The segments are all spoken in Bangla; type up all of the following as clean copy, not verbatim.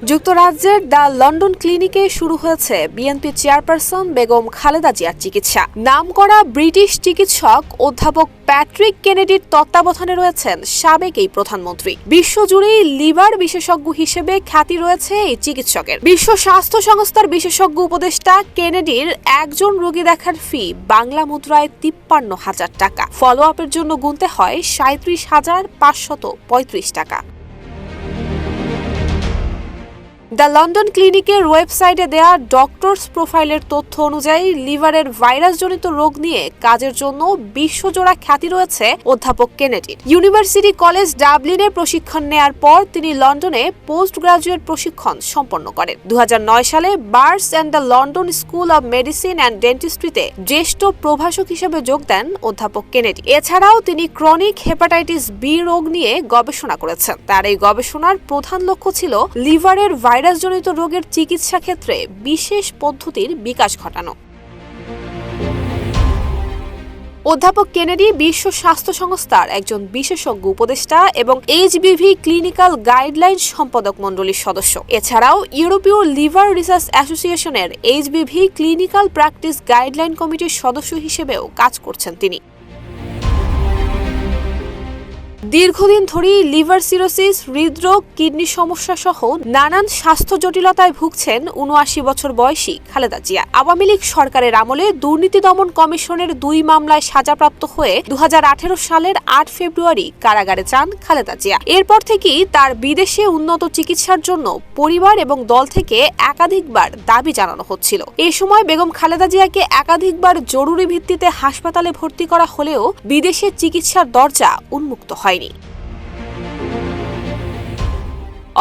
যুক্তরাজ্যের দ্য লন্ডন ক্লিনিকে শুরু হয়েছে বিএনপি চেয়ারপারসন বেগম খালেদা জিয়ার চিকিৎসা। নামকরা ব্রিটিশ চিকিৎসক অধ্যাপক প্যাট্রিক কেনেডির তত্ত্বাবধানে রয়েছেন সাবেক এই প্রধানমন্ত্রী। বিশ্বজুড়েই লিভার বিশেষজ্ঞ হিসেবে খ্যাতি রয়েছে এই চিকিৎসকের। বিশ্ব স্বাস্থ্য সংস্থার বিশেষজ্ঞ উপদেষ্টা কেনেডির একজন রোগী দেখার ফি বাংলা মুদ্রায় ৫৩,০০০ টাকা। ফলো আপের জন্য গুনতে হয় ৩৭,৫৩৫ টাকা। দ্য লন্ডন ক্লিনিকের ওয়েবসাইটে দেয়া ডক্টরস প্রোফাইলের তথ্য অনুযায়ী লিভারের ভাইরাসজনিত রোগ নিয়ে কাজের জন্য বিশ্বজোড়া খ্যাতি রয়েছে অধ্যাপক কেনেডির। ইউনিভার্সিটি কলেজ ডাবলিনে প্রশিক্ষণ নেয়ার পর তিনি লন্ডনে পোস্ট গ্রাজুয়েট প্রশিক্ষণ সম্পন্ন করেন। ২০০৯ সালে Barts and the London school of medicine and ডেন্টিস্ট্রিতে জ্যেষ্ঠ প্রভাষক হিসেবে যোগ দেন অধ্যাপক কেনেডি। এছাড়াও তিনি ক্রনিক হেপাটাইটিস বি রোগ নিয়ে গবেষণা করেছেন। তার এই গবেষণার প্রধান লক্ষ্য ছিল লিভারের ভাইরাসজনিত রোগের চিকিৎসা ক্ষেত্রে বিশেষ পদ্ধতির বিকাশ ঘটানো। অধ্যাপক কেনেডি বিশ্ব স্বাস্থ্য সংস্থার একজন বিশেষজ্ঞ উপদেষ্টা এবং এইচবিভি ক্লিনিক্যাল গাইডলাইন সম্পাদক মণ্ডলীর সদস্য। এছাড়াও ইউরোপীয় লিভার রিসার্চ অ্যাসোসিয়েশনের এইচবিভি ক্লিনিক্যাল প্র্যাকটিস গাইডলাইন কমিটির সদস্য হিসেবেও কাজ করছেন তিনি। দীর্ঘদিন ধরেই লিভার সিরোসিস, হৃদরোগ, কিডনি সমস্যা সহ নানান স্বাস্থ্য জটিলতায় ভুগছেন ৭৯ বছর বয়সী খালেদা জিয়া। আওয়ামী লীগ সরকারের আমলে দুর্নীতি দমন কমিশনের ২ মামলায় সাজাপ্রাপ্ত হয়ে ২০১৮ সালের ৮ ফেব্রুয়ারি কারাগারে যান খালেদা জিয়া। এরপর থেকেই তার বিদেশে উন্নত চিকিৎসার জন্য পরিবার এবং দল থেকে একাধিকবার দাবি জানানো হচ্ছিল। এ সময় বেগম খালেদা জিয়াকে একাধিকবার জরুরি ভিত্তিতে হাসপাতালে ভর্তি করা হলেও বিদেশে চিকিৎসার দরজা উন্মুক্ত হয়নি।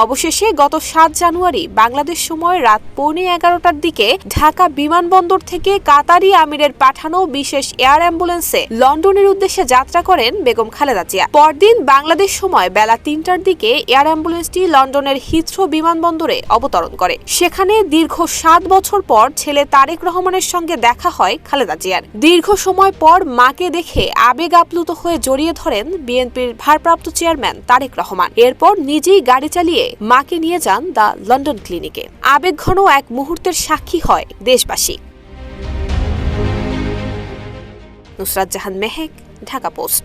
অবশেষে গত ৭ জানুয়ারি বাংলাদেশ সময় রাত ১১:৩০টার দিকে ঢাকা বিমানবন্দর থেকে কাতারি আমিরের পাঠানো বিশেষ এয়ার অ্যাম্বুলেন্সে লন্ডনের উদ্দেশ্যে যাত্রা করেন বেগম খালেদা জিয়া। পরদিন বাংলাদেশ সময় বেলা ৩টার দিকে এয়ার অ্যাম্বুলেন্সটি লন্ডনের হিথ্রো বিমানবন্দরে অবতরণ করে। সেখানে দীর্ঘ ৭ বছর পর ছেলে তারেক রহমানের সঙ্গে দেখা হয় খালেদা জিয়ার। দীর্ঘ সময় পর মাকে দেখে আবেগ আপ্লুত হয়ে জড়িয়ে ধরেন বিএনপির ভারপ্রাপ্ত চেয়ারম্যান তারেক রহমান। এরপর নিজেই গাড়ি চালিয়ে মাকে নিয়ে যান দ্য লন্ডন ক্লিনিকে। আবেগঘন এক মুহূর্তের সাক্ষী হয় দেশবাসী। নুসরাত জাহান মেহেক, ঢাকা পোস্ট।